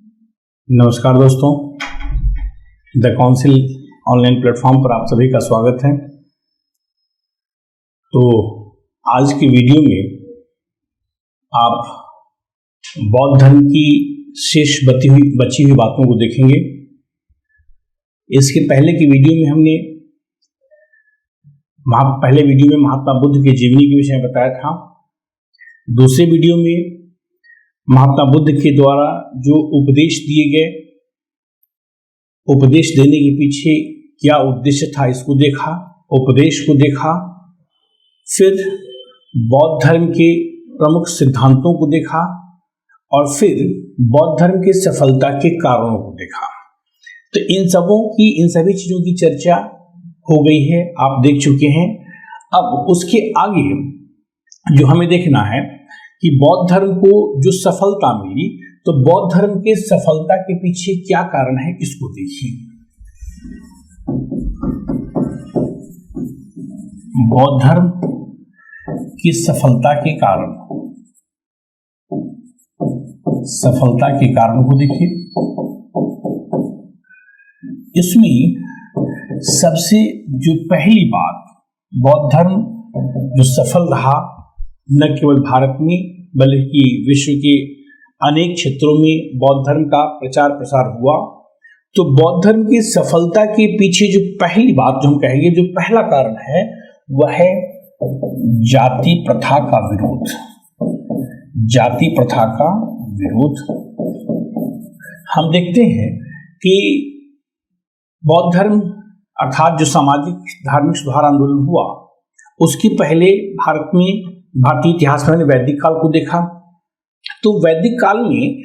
नमस्कार दोस्तों, the council online platform पर आप सभी का स्वागत है। तो आज की वीडियो में आप बौद्ध धर्म की शेष बची हुई बातों को देखेंगे। इसके पहले की वीडियो में हमने महात्मा बुद्ध की जीवनी के विषय में बताया था। दूसरे वीडियो में महात्मा बुद्ध के द्वारा जो उपदेश दिए गए, उपदेश देने के पीछे क्या उद्देश्य था इसको देखा, उपदेश को देखा। फिर बौद्ध धर्म के प्रमुख सिद्धांतों को देखा और फिर बौद्ध धर्म की सफलता के कारणों को देखा। तो इन सभी चीजों की चर्चा हो गई है, आप देख चुके हैं। अब उसके आगे जो हमें देखना है कि बौद्ध धर्म को जो सफलता मिली, तो बौद्ध धर्म के सफलता के पीछे क्या कारण है इसको देखिए। बौद्ध धर्म की सफलता के कारण को देखिए। इसमें सबसे जो पहली बात, बौद्ध धर्म जो सफल रहा न केवल भारत में बल्कि विश्व के अनेक क्षेत्रों में बौद्ध धर्म का प्रचार प्रसार हुआ। तो बौद्ध धर्म की सफलता के पीछे जो पहली बात जो हम कहेंगे, जो पहला कारण है वह है जाति प्रथा का विरोध। जाति प्रथा का विरोध। हम देखते हैं कि बौद्ध धर्म अर्थात जो सामाजिक धार्मिक सुधार आंदोलन हुआ, उसके पहले भारतीय इतिहास में वैदिक काल को देखा। तो वैदिक काल में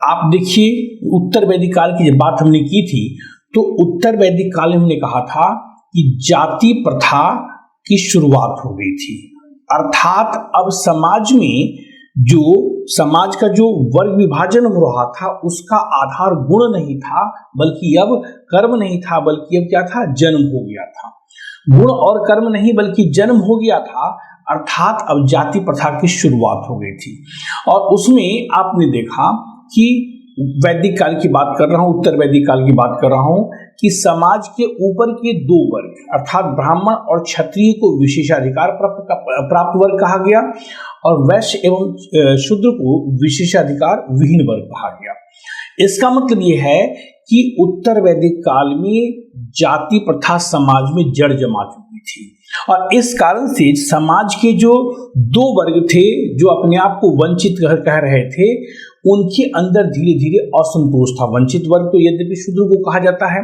आप देखिए, उत्तर वैदिक काल की जब बात हमने की थी, तो उत्तर वैदिक काल में हमने कहा था कि जाति प्रथा की शुरुआत हो गई थी। अर्थात अब समाज का जो वर्ग विभाजन हो रहा था, उसका आधार गुण नहीं था, बल्कि अब कर्म नहीं था, बल्कि अब क्या था, जन्म हो गया था। गुण और कर्म नहीं बल्कि जन्म हो गया था। अर्थात अब जाति प्रथा की शुरुआत हो गई थी। और उसमें आपने देखा कि वैदिक काल की बात कर रहा हूं, उत्तर वैदिक काल की बात कर रहा हूं, कि समाज के ऊपर के दो वर्ग अर्थात ब्राह्मण और क्षत्रिय को विशेषाधिकार प्राप्त वर्ग कहा गया और वैश्य एवं शूद्र को विशेषाधिकार विहीन वर्ग कहा गया। इसका मतलब यह है कि उत्तर वैदिक काल में जाति प्रथा समाज में जड़ जमा चुकी थी और इस कारण से समाज के जो दो वर्ग थे जो अपने आप को वंचित कह रहे थे, उनके अंदर धीरे धीरे असंतोष था। वंचित वर्ग तो यद्यपि शूद्र को कहा जाता है।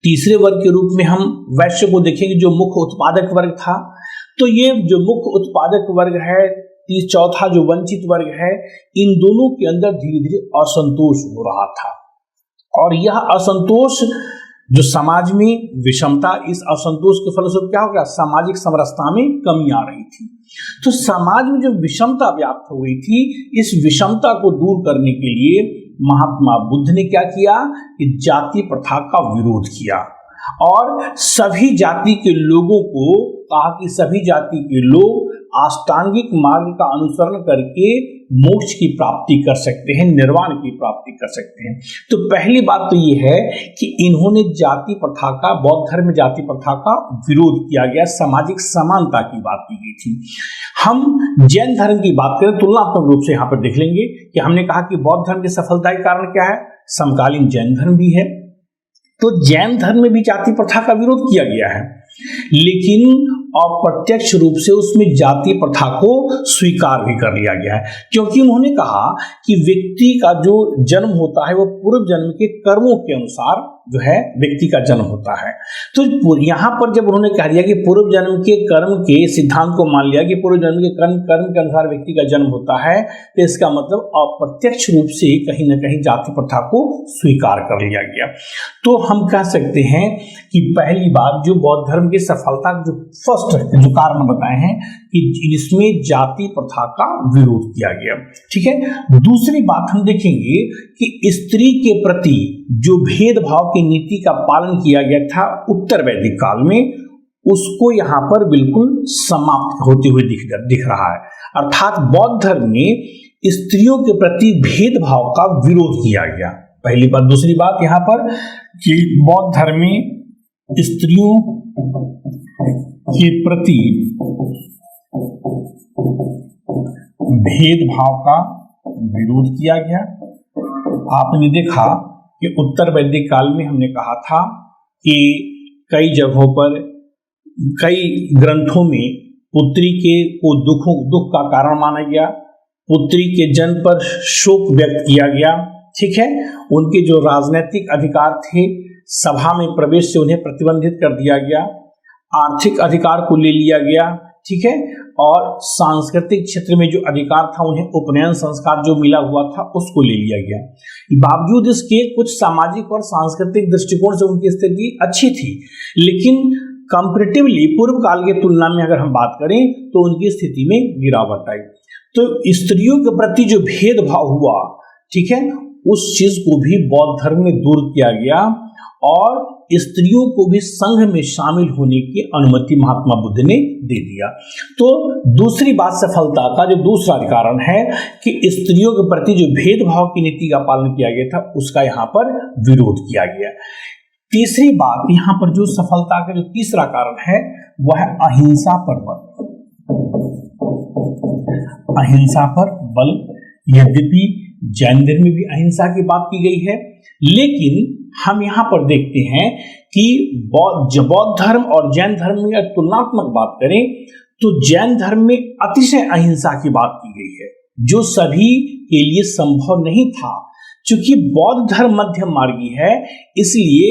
तीसरे वर्ग के रूप में हम वैश्य को देखेंगे जो मुख्य उत्पादक वर्ग था। तो ये जो मुख्य उत्पादक वर्ग है, चौथा जो वंचित वर्ग है, इन दोनों के अंदर धीरे धीरे असंतोष हो रहा था और यह असंतोष जो समाज में विषमता, इस असंतोष के फलस्वरूप क्या हो गया, सामाजिक समरसता में कमी आ रही थी। तो समाज में जो विषमता व्याप्त हो गई थी, इस विषमता को दूर करने के लिए महात्मा बुद्ध ने क्या किया कि जाति प्रथा का विरोध किया और सभी जाति के लोगों को कहा कि सभी जाति के लोग अष्टांगिक मार्ग का अनुसरण करके मोक्ष की प्राप्ति कर सकते हैं, निर्वाण की प्राप्ति कर सकते हैं। तो पहली बात तो ये है कि इन्होंने जाति प्रथा का, बौद्ध धर्म में जाति प्रथा का विरोध किया गया, सामाजिक समानता की बात की गई थी। हम जैन धर्म की बात करें, तुलनात्मक रूप से यहाँ पर देख लेंगे कि हमने कहा कि बौद्ध धर्म की सफलता के कारण क्या है, समकालीन जैन धर्म भी है। तो जैन धर्म में भी जाति प्रथा का विरोध किया गया है, लेकिन अप्रत्यक्ष रूप से उसमें जाति प्रथा को स्वीकार भी कर लिया गया है, क्योंकि उन्होंने कहा कि व्यक्ति का जो जन्म होता है वो पूर्व जन्म के कर्मों के अनुसार जो है व्यक्ति का जन्म होता है। तो यहाँ पर जब उन्होंने कह दिया कि पूर्व जन्म के कर्म के सिद्धांत को मान लिया कि पूर्व जन्म के कर्म के अनुसार व्यक्ति का जन्म होता है, तो इसका मतलब अप्रत्यक्ष रूप से कहीं ना कहीं जाति प्रथा को स्वीकार कर लिया गया। तो हम कह सकते हैं कि पहली बात जो बौद्ध धर्म की सफलता जो फर्स्ट जो कारण बताए हैं कि इसमें जाति प्रथा का विरोध किया गया। ठीक है। दूसरी बात हम देखेंगे कि स्त्री के प्रति जो भेदभाव की नीति का पालन किया गया था उत्तर वैदिक काल में, उसको यहाँ पर बिल्कुल समाप्त होते हुए दिख रहा है। अर्थात बौद्ध धर्म में स्त्रियों के प्रति भेदभाव का विरोध किया गया। पहली बात। दूसरी बात यहाँ पर कि बौद्ध धर्म में स्त्रियों के प्रति भेदभाव का विरोध किया गया। आपने देखा कि उत्तर वैदिक काल में हमने कहा था कि कई जगहों पर, कई ग्रंथों में पुत्री के को दुख का कारण माना गया, पुत्री के जन्म पर शोक व्यक्त किया गया। ठीक है, उनके जो राजनीतिक अधिकार थे, सभा में प्रवेश से उन्हें प्रतिबंधित कर दिया गया, आर्थिक अधिकार को ले लिया गया। ठीक है, और सांस्कृतिक क्षेत्र में जो अधिकार था, उन्हें उपनयन संस्कार जो मिला हुआ था उसको ले लिया गया। बावजूद इसके कुछ सामाजिक और सांस्कृतिक दृष्टिकोण से उनकी स्थिति अच्छी थी, लेकिन कंपैरेटिवली पूर्व काल के तुलना में अगर हम बात करें तो उनकी स्थिति में गिरावट आई। तो स्त्रियों के प्रति जो भेदभाव हुआ, ठीक है, उस चीज को भी बौद्ध धर्म में दूर किया गया और स्त्रियों को भी संघ में शामिल होने की अनुमति महात्मा बुद्ध ने दे दिया। तो दूसरी बात, सफलता का जो दूसरा कारण है कि स्त्रियों के प्रति जो भेदभाव की नीति का पालन किया गया था, उसका यहाँ पर विरोध किया गया। तीसरी बात, यहाँ पर जो सफलता का जो तीसरा कारण है वह है अहिंसा पर बल। अहिंसा पर बल। यद्यपि जैन धर्म में भी अहिंसा की बात की गई है, लेकिन हम यहाँ पर देखते हैं कि बौद्ध धर्म और जैन धर्म में तुलनात्मक बात करें तो जैन धर्म में अतिशय अहिंसा की बात की गई है, जो सभी के लिए संभव नहीं था। चूंकि बौद्ध धर्म मध्यम मार्गी है, इसलिए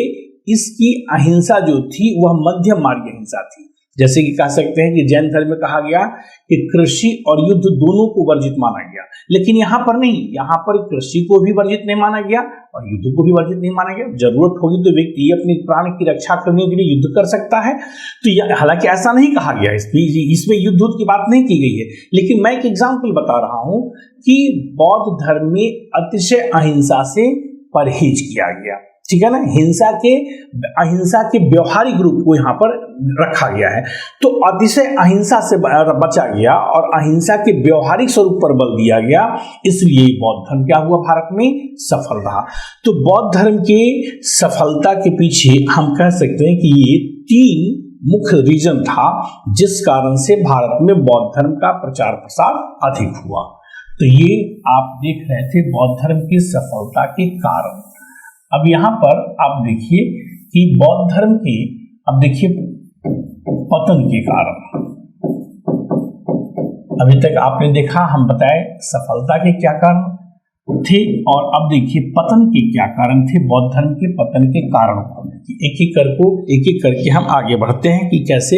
इसकी अहिंसा जो थी वह मध्यम मार्गी अहिंसा थी। जैसे कि कह सकते हैं कि जैन धर्म में कहा गया कि कृषि और युद्ध दोनों को वर्जित माना गया, लेकिन यहाँ पर नहीं, यहाँ पर कृषि को भी वर्जित नहीं माना गया और युद्ध को भी वर्जित नहीं माना गया। जरूरत होगी तो व्यक्ति अपने प्राण की रक्षा करने के लिए युद्ध कर सकता है। तो हालांकि ऐसा नहीं कहा गया, इसमें युद्ध की बात नहीं की गई है, लेकिन मैं एक एग्जाम्पल बता रहा हूं कि बौद्ध धर्म में अतिशय अहिंसा से परहेज किया गया। ठीक है ना, अहिंसा के व्यवहारिक रूप को यहाँ पर रखा गया है। तो अतिशय अहिंसा से बचा गया और अहिंसा के व्यवहारिक स्वरूप पर बल दिया गया, इसलिए बौद्ध धर्म क्या हुआ, भारत में सफल रहा। तो बौद्ध धर्म के सफलता के पीछे हम कह सकते हैं कि ये 3 मुख्य रीजन था जिस कारण से भारत में बौद्ध धर्म का प्रचार प्रसार अधिक हुआ। तो ये आप देख रहे थे बौद्ध धर्म की सफलता के कारण। अब यहाँ पर आप देखिए कि बौद्ध धर्म के, अब देखिए पतन के कारण। अभी तक आपने देखा, हम बताए सफलता के क्या कारण थे, और अब देखिए पतन के क्या कारण थे। बौद्ध धर्म के पतन के कारण एक एक करके हम आगे बढ़ते हैं कि कैसे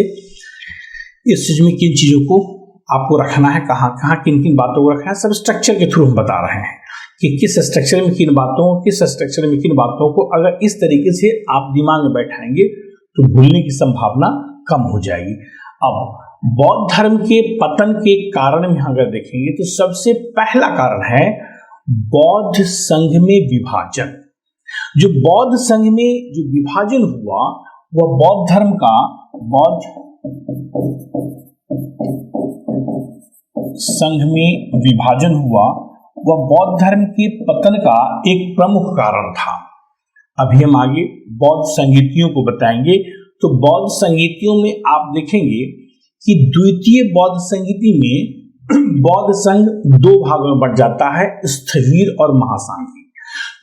इस चीज में किन चीजों को आपको रखना है, कहाँ कहाँ किन किन बातों को रखना है। सब स्ट्रक्चर के थ्रू हम बता रहे हैं कि किस स्ट्रक्चर में किन बातों को अगर इस तरीके से आप दिमाग में बैठाएंगे तो भूलने की संभावना कम हो जाएगी। अब बौद्ध धर्म के पतन के कारण में अगर देखेंगे तो सबसे पहला कारण है बौद्ध संघ में विभाजन। जो बौद्ध संघ में जो विभाजन हुआ वह बौद्ध धर्म का संघ में विभाजन हुआ, वह बौद्ध धर्म के पतन का एक प्रमुख कारण था। अभी हम आगे बौद्ध संगीतियों को बताएंगे। तो बौद्ध संगीतियों में आप देखेंगे कि द्वितीय बौद्ध संगीति में बौद्ध संघ 2 भागों में बढ़ जाता है, स्थविर और महासांघी।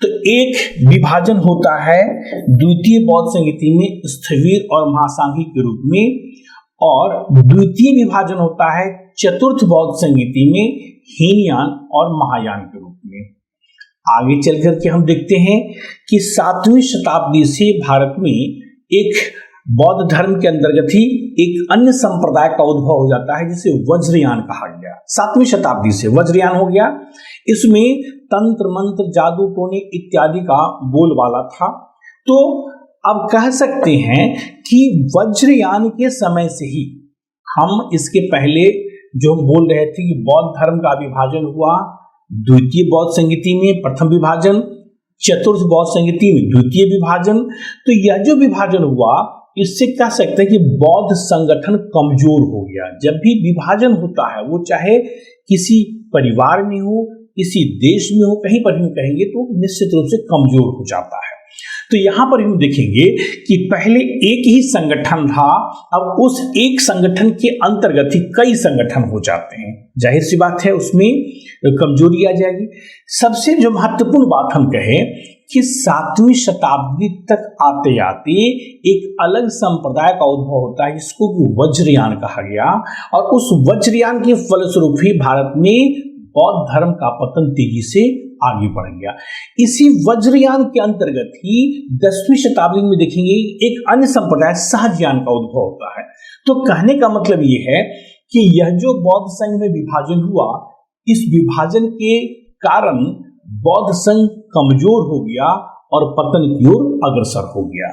तो एक विभाजन होता है द्वितीय बौद्ध संगीति में स्थविर और महासांघी के रूप में, और द्वितीय विभाजन होता है चतुर्थ बौद्ध संगीति में हीनयान और महायान के रूप में। आगे चलकर के हम देखते हैं कि 7वीं शताब्दी से भारत में एक बौद्ध धर्म के अंतर्गत ही एक अन्य संप्रदाय का उद्भव हो जाता है जिसे वज्रयान कहा गया। 7वीं शताब्दी से वज्रयान हो गया। इसमें तंत्र मंत्र जादू टोने इत्यादि का बोलबाला था। तो अब कह सकते हैं कि वज्रयान के समय से ही, हम इसके पहले जो हम बोल रहे थे कि बौद्ध धर्म का विभाजन हुआ द्वितीय बौद्ध संगीति में प्रथम विभाजन, चतुर्थ बौद्ध संगीति में द्वितीय विभाजन। तो यह जो विभाजन हुआ इससे कह सकते हैं कि बौद्ध संगठन कमजोर हो गया। जब भी विभाजन होता है वो चाहे किसी परिवार में हो, किसी देश में हो, कहीं पर भी कहेंगे तो निश्चित रूप से कमजोर हो जाता है। तो यहां पर हम देखेंगे कि पहले एक ही संगठन था, अब उस एक संगठन के अंतर्गत ही कई संगठन हो जाते हैं, जाहिर सी बात है उसमें कमजोरी आ जाएगी। सबसे जो महत्वपूर्ण बात हम कहें कि 7वीं शताब्दी तक आते आते एक अलग संप्रदाय का उद्भव होता है जिसको वज्रयान कहा गया, और उस वज्रयान के फलस्वरूप ही भारत में बौद्ध धर्म का पतन तेजी से आगे बढ़ गया। इसी वज्रयान के अंतर्गत ही 10वीं शताब्दी में देखेंगे एक अन्य संप्रदाय सहजयान का उद्भव होता है। तो कहने का मतलब ये है कि यह जो बौद्ध संघ में विभाजन हुआ, इस विभाजन के कारण बौद्ध संघ कमजोर हो गया और पतन की ओर अग्रसर हो गया।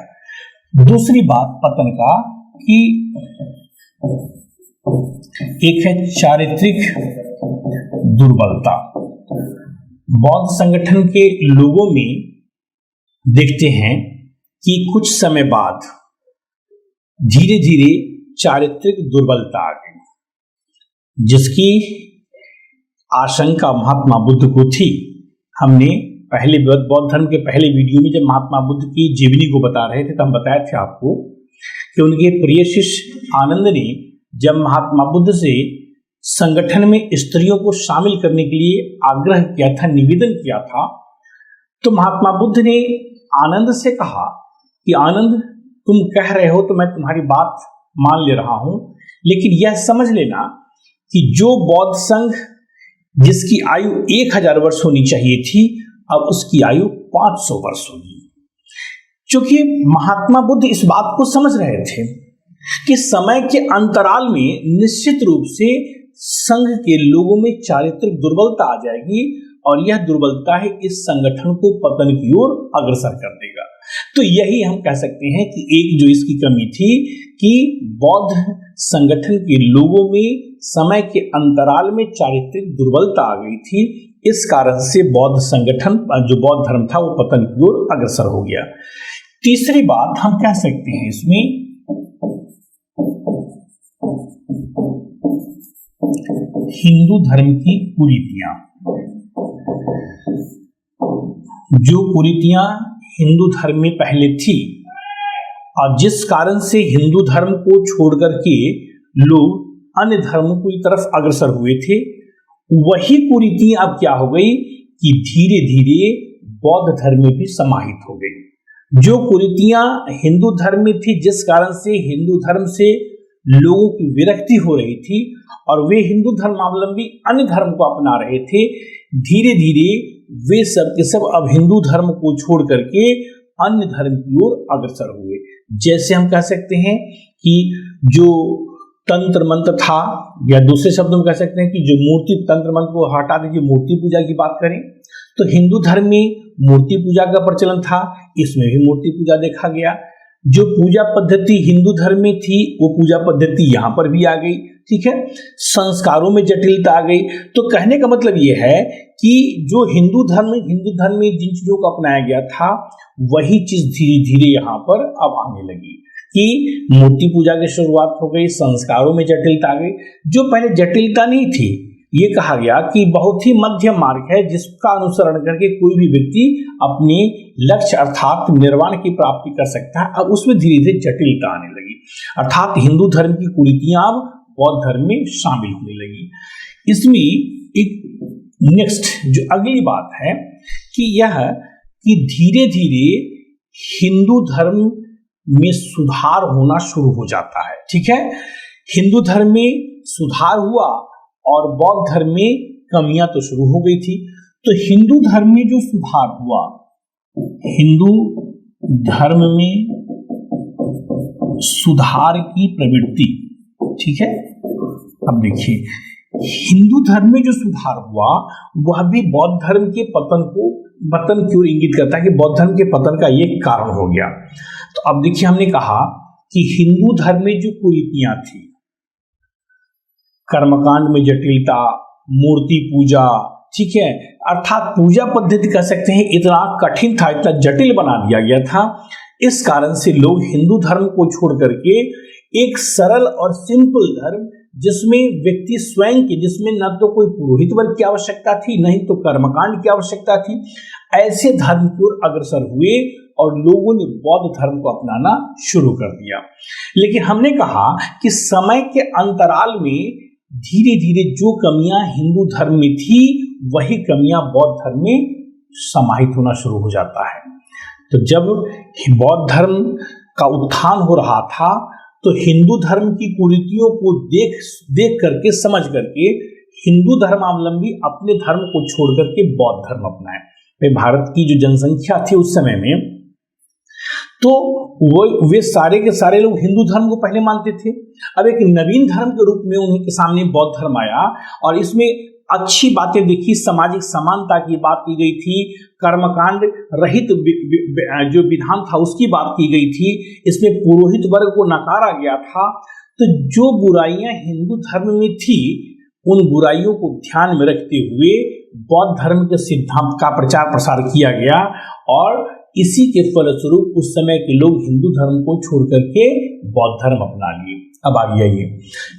दूसरी बात पतन का कि एक है चारित्रिक दुर्बलता। बौद्ध संगठन के लोगों में देखते हैं कि कुछ समय बाद धीरे धीरे चारित्रिक दुर्बलता आ गई, जिसकी आशंका महात्मा बुद्ध को थी। हमने पहले बौद्ध धर्म के पहले वीडियो में जब महात्मा बुद्ध की जीवनी को बता रहे थे तो हम बताए थे आपको कि उनके प्रिय शिष्य आनंद ने जब महात्मा बुद्ध से संगठन में स्त्रियों को शामिल करने के लिए आग्रह किया था, निवेदन किया था, तो महात्मा बुद्ध ने आनंद से कहा कि आनंद, तुम कह रहे हो तो मैं तुम्हारी बात मान ले रहा हूं, लेकिन यह समझ लेना कि जो बौद्ध संघ जिसकी आयु 1000 वर्ष होनी चाहिए थी, अब उसकी आयु 500 वर्ष होगी। क्योंकि महात्मा बुद्ध इस बात को समझ रहे थे कि समय के अंतराल में निश्चित रूप से संघ के लोगों में चारित्रिक दुर्बलता आ जाएगी और यह दुर्बलता है इस संगठन को पतन की ओर अग्रसर कर देगा। तो यही हम कह सकते हैं कि एक जो इसकी कमी थी कि बौद्ध संगठन के लोगों में समय के अंतराल में चारित्रिक दुर्बलता आ गई थी। इस कारण से बौद्ध संगठन जो बौद्ध धर्म था वो पतन की ओर अग्रसर हो गया। तीसरी बात हम कह सकते हैं इसमें हिंदू धर्म की कुरीतियां। जो कुरीतियां हिंदू धर्म में पहले थी और जिस कारण से हिंदू धर्म को छोड़कर के लोग अन्य धर्मों की तरफ अग्रसर हुए थे, वही कुरीतियां अब क्या हो गई कि धीरे धीरे बौद्ध धर्म में भी समाहित हो गई। जो कुरीतियां हिंदू धर्म में थी, जिस कारण से हिंदू धर्म से लोगों की विरक्ति हो रही थी और वे हिंदू धर्मावलंबी अन्य धर्म को अपना रहे थे, धीरे धीरे वे सब के सब अब हिंदू धर्म को छोड़ करके अन्य धर्म की ओर अग्रसर हुए। जैसे हम कह सकते हैं कि जो तंत्र मंत्र था, या दूसरे शब्दों में कह सकते हैं कि जो मूर्ति तंत्र मंत्र को हटा दीजिए, मूर्ति पूजा की बात करें तो हिंदू धर्म में मूर्ति पूजा का प्रचलन था, इसमें भी मूर्ति पूजा देखा गया। जो पूजा पद्धति हिंदू धर्म में थी वो पूजा पद्धति यहाँ पर भी आ गई। ठीक है, संस्कारों में जटिलता आ गई। तो कहने का मतलब ये है कि जो हिंदू धर्म में जिन चीजों को अपनाया गया था वही चीज धीरे धीरे यहाँ पर अब आने लगी कि मूर्ति पूजा की शुरुआत हो गई, संस्कारों में जटिलता आ गई। जो पहले जटिलता नहीं थी, ये कहा गया कि बहुत ही मध्यम मार्ग है जिसका अनुसरण करके कोई भी व्यक्ति अपने लक्ष्य अर्थात निर्वाण की प्राप्ति कर सकता है। अब उसमें धीरे धीरे जटिलता आने लगी, अर्थात हिंदू धर्म की कुरीतियां अब बौद्ध धर्म में शामिल होने लगी। इसमें एक नेक्स्ट जो अगली बात है कि यह कि धीरे धीरे हिंदू धर्म में सुधार होना शुरू हो जाता है। ठीक है, हिंदू धर्म में सुधार हुआ और बौद्ध धर्म में कमियां तो शुरू हो गई थी। तो हिंदू धर्म में जो सुधार हुआ, हिंदू धर्म में सुधार की प्रवृत्ति, ठीक है, अब देखिए हिंदू धर्म में जो सुधार हुआ वह भी बौद्ध धर्म के पतन की ओर इंगित करता है कि बौद्ध धर्म के पतन का ये कारण हो गया। तो अब देखिए हमने कहा कि हिंदू धर्म में जो कुरीतियां थी, कर्मकांड में जटिलता, मूर्ति पूजा, ठीक है, अर्थात पूजा पद्धति कह सकते हैं इतना कठिन था, इतना जटिल बना दिया गया था। इस कारण से लोग हिंदू धर्म को छोड़ करके एक सरल और सिंपल धर्म जिसमें व्यक्ति स्वयं के, जिसमें न तो कोई पुरोहित वर्ग की आवश्यकता थी, नहीं तो कर्मकांड की आवश्यकता थी, ऐसे धर्म की ओर अग्रसर हुए और लोगों ने बौद्ध धर्म को अपनाना शुरू कर दिया। लेकिन हमने कहा कि समय के अंतराल में धीरे धीरे जो कमियां हिंदू धर्म में थी वही कमियां बौद्ध धर्म में समाहित होना शुरू हो जाता है। तो जब बौद्ध धर्म का उत्थान हो रहा था तो हिंदू धर्म की कुरीतियों को देख करके, समझ करके हिंदू धर्मावलंबी अपने धर्म को छोड़ करके बौद्ध धर्म अपनाए। भारत की जो जनसंख्या थी उस समय में, तो वे सारे के सारे लोग हिंदू धर्म को पहले मानते थे। अब एक नवीन धर्म के रूप में उन्हीं के सामने बौद्ध धर्म आया और इसमें अच्छी बातें देखी, सामाजिक समानता की बात की गई थी, कर्मकांड रहित जो विधान था उसकी बात की गई थी, इसमें पुरोहित वर्ग को नकारा गया था। तो जो बुराइयां हिंदू धर्म में थी उन बुराइयों को ध्यान में रखते हुए बौद्ध धर्म के सिद्धांत का प्रचार प्रसार किया गया और इसी के फलस्वरूप उस समय के लोग हिंदू धर्म को छोड़ करके बौद्ध धर्म अपना लिए। अब आगे आइए,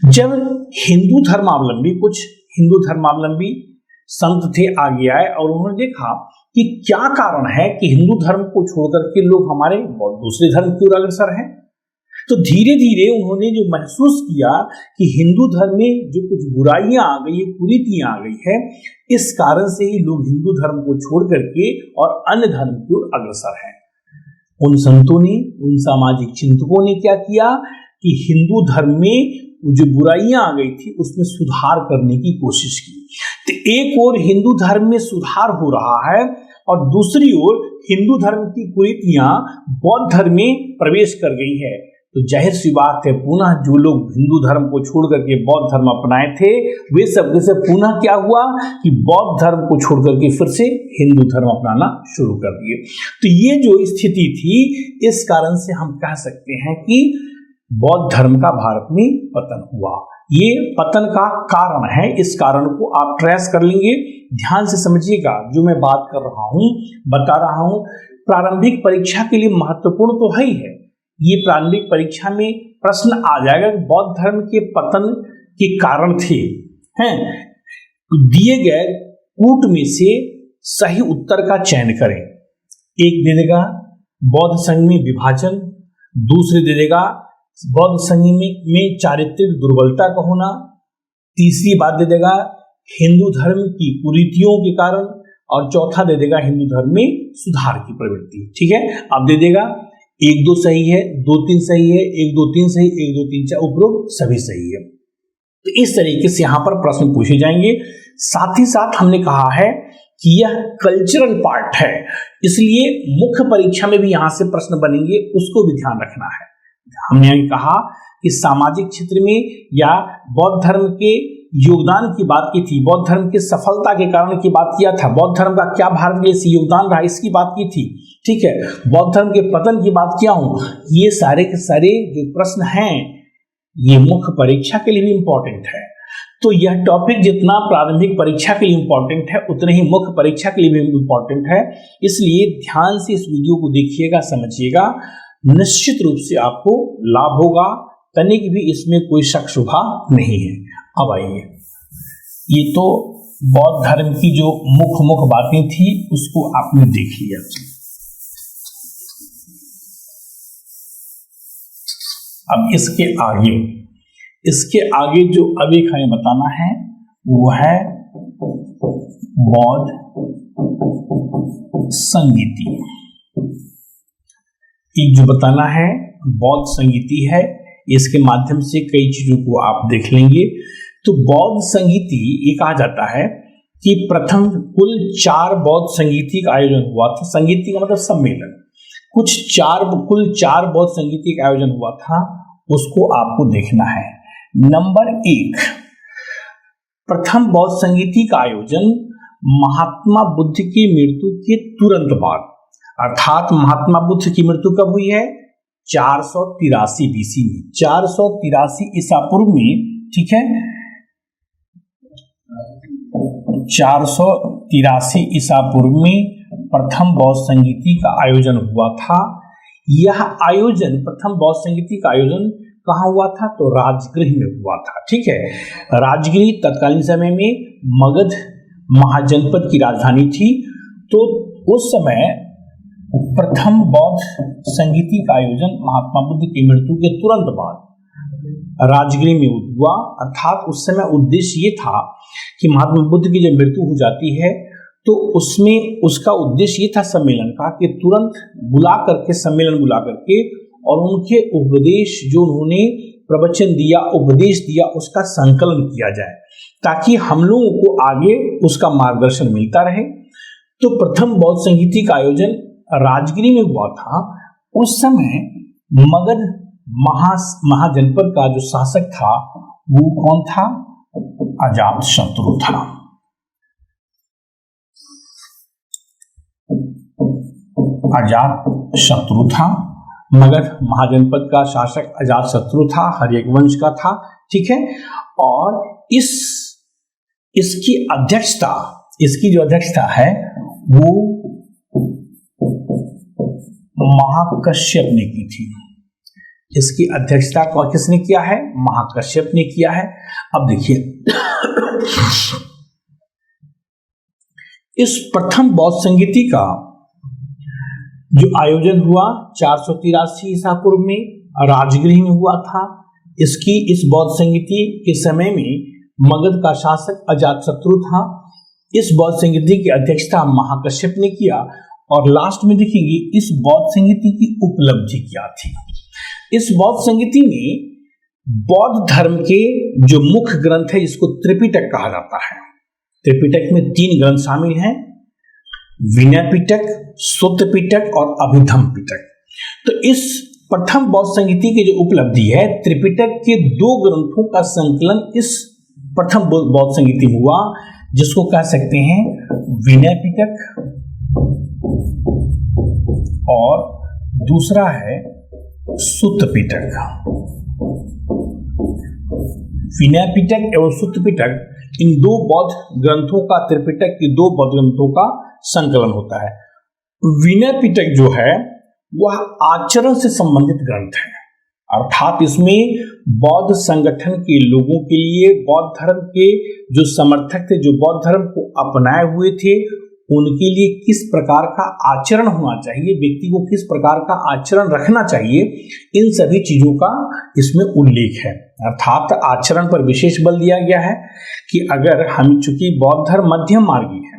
जब कुछ हिंदू धर्मावलंबी संत थे आगे आए और उन्होंने देखा कि क्या कारण है कि हिंदू धर्म को छोड़ करके लोग हमारे दूसरे धर्म की ओर अग्रसर हैं। तो धीरे धीरे उन्होंने जो महसूस किया कि हिंदू धर्म में जो कुछ बुराइयां आ गई, कुरीतियां आ गई है, इस कारण से ही लोग हिंदू धर्म को छोड़ करके और अन्य धर्म की ओर अग्रसर हैं। उन संतों ने, उन सामाजिक चिंतकों ने क्या किया कि हिंदू धर्म में जो बुराइयां आ गई थी उसमें सुधार करने की कोशिश की। तो एक ओर हिंदू धर्म में सुधार हो रहा है और दूसरी ओर हिंदू धर्म की कुरीतियां बौद्ध धर्म में प्रवेश कर गई है। तो जाहिर सी बात है, पुनः जो लोग हिंदू धर्म को छोड़ करके बौद्ध धर्म अपनाए थे वे सब से पुनः क्या हुआ कि बौद्ध धर्म को छोड़ करके फिर से हिंदू धर्म अपनाना शुरू कर दिए। तो ये जो स्थिति थी, इस कारण से हम कह सकते हैं कि बौद्ध धर्म का भारत में पतन हुआ। ये पतन का कारण है, इस कारण को आप ट्रेस कर लेंगे। ध्यान से समझिएगा, जो मैं बात कर रहा हूं, बता रहा हूं, प्रारंभिक परीक्षा के लिए महत्वपूर्ण तो है ही है। ये प्रारंभिक परीक्षा में प्रश्न आ जाएगा कि बौद्ध धर्म के पतन के कारण थे हैं, दिए गए कूट में से सही उत्तर का चयन करें। एक दे देगा बौद्ध संघ में विभाजन, दूसरे दे देगा बौद्ध संघ में चारित्रिक दुर्बलता का होना, तीसरी बात दे देगा हिंदू धर्म की कुरीतियों के कारण, और चौथा दे देगा हिंदू धर्म में सुधार की प्रवृत्ति। ठीक है, अब दे देगा 1 2 सही है, 2 3 सही है, 1 2 3 सही, 1 2 3 4 उपरोक्त सभी सही है। तो इस तरीके से यहाँ पर प्रश्न पूछे जाएंगे। साथ ही साथ हमने कहा है कि यह कल्चरल पार्ट है, इसलिए मुख्य परीक्षा में भी यहाँ से प्रश्न बनेंगे, उसको भी ध्यान रखना है। हमने कहा कि सामाजिक क्षेत्र में या बौद्ध धर्म के योगदान की बात की थी, बौद्ध धर्म के सफलता के कारण की बात किया था, बौद्ध धर्म का क्या भारत के लिए योगदान रहा इसकी बात की थी। ठीक है, बौद्ध धर्म के पतन की बात किया हूं। ये सारे के सारे जो प्रश्न हैं ये मुख्य परीक्षा के लिए भी इंपॉर्टेंट है। तो यह टॉपिक जितना प्रारंभिक परीक्षा के लिए इंपॉर्टेंट है उतने ही मुख्य परीक्षा के लिए भी इंपॉर्टेंट है। इसलिए ध्यान से इस वीडियो को देखिएगा, समझिएगा, निश्चित रूप से आपको लाभ होगा, तनिक भी इसमें कोई शक शुबा नहीं है। अब आइए, ये तो बौद्ध धर्म की जो मुख्य बातें थी उसको आपने देख लिया। अब इसके आगे जो अब एक हमें बताना है वो है बौद्ध संगीति। एक जो बताना है बौद्ध संगीति है, इसके माध्यम से कई चीजों को आप देख लेंगे। तो बौद्ध संगीति ये कहा जाता है कि प्रथम कुल 4 बौद्ध संगीति का आयोजन हुआ था। संगीति का मतलब सम्मेलन, कुल 4 बौद्ध संगीति का आयोजन हुआ था, उसको आपको देखना है। नंबर 1, प्रथम बौद्ध संगीति का आयोजन महात्मा बुद्ध की मृत्यु के तुरंत बाद, अर्थात महात्मा बुद्ध की मृत्यु कब हुई है? 483 बीसी में, 483 ईसा पूर्व में। ठीक है, 483 ईसा पूर्व में प्रथम बौद्ध संगीति का आयोजन हुआ था। यह आयोजन, प्रथम बौद्ध संगीति का आयोजन कहाँ हुआ था? तो राजगृह में हुआ था। ठीक है, राजगृह तत्कालीन समय में मगध महाजनपद की राजधानी थी। तो उस समय प्रथम बौद्ध संगीति का आयोजन महात्मा बुद्ध की मृत्यु के तुरंत बाद राजगृह में हुआ। अर्थात उस समय उद्देश्य ये था कि महात्मा बुद्ध की जब मृत्यु हो जाती है तो उसमें उसका उद्देश्य ये था सम्मेलन का कि तुरंत सम्मेलन बुला करके और उनके उपदेश जो उन्होंने प्रवचन दिया, उपदेश दिया, उसका संकलन किया जाए ताकि हम लोगों को आगे उसका मार्गदर्शन मिलता रहे। तो प्रथम बौद्ध संगीति का आयोजन राजगीर में हुआ था। उस समय मगध महाजनपद का जो शासक था वो कौन था? अजातशत्रु था। अजातशत्रु था। मगध महाजनपद का शासक अजातशत्रु था, हर्यवंश का था। ठीक है, और इसकी जो अध्यक्षता है वो महाकश्यप ने की थी। इसकी अध्यक्षता किसने किया है? महाकश्यप ने किया है। अब देखिए इस प्रथम बौद्ध संगीति का जो आयोजन हुआ 483 ईसा पूर्व में राजगृह में हुआ था। इस बौद्ध संगीति के समय में मगध का शासक अजातशत्रु था। इस बौद्ध संगीति की अध्यक्षता महाकश्यप ने किया। और लास्ट में देखेंगे इस बौद्ध संगीति की उपलब्धि क्या थी। इस बौद्ध संगीति में बौद्ध धर्म के जो मुख्य ग्रंथ है जिसको त्रिपिटक कहा जाता है। त्रिपिटक में 3 ग्रंथ शामिल हैं, विनय पिटक, सुत्त पिटक और अभिधम्म पिटक। तो इस प्रथम बौद्ध संगीति की जो उपलब्धि है, त्रिपिटक के 2 ग्रंथों का संकलन इस प्रथम बौद्ध संगीति में हुआ, जिसको कह सकते हैं विनय पिटक और दूसरा है सुत्त पिटक। विनय पिटक एवं सुत्त पिटक, इन 2 बौद्ध ग्रंथों का, त्रिपिटक के 2 बौद्ध ग्रंथों का संकलन होता है। विनय पिटक जो है वह आचरण से संबंधित ग्रंथ है, अर्थात इसमें बौद्ध संगठन के लोगों के लिए, बौद्ध धर्म के जो समर्थक थे, जो बौद्ध धर्म को अपनाए हुए थे, उनके लिए किस प्रकार का आचरण होना चाहिए, व्यक्ति को किस प्रकार का आचरण रखना चाहिए, इन सभी चीजों का इसमें उल्लेख है। अर्थात आचरण पर विशेष बल दिया गया है कि अगर हम, चूंकि बौद्ध धर्म मध्यम मार्गी है,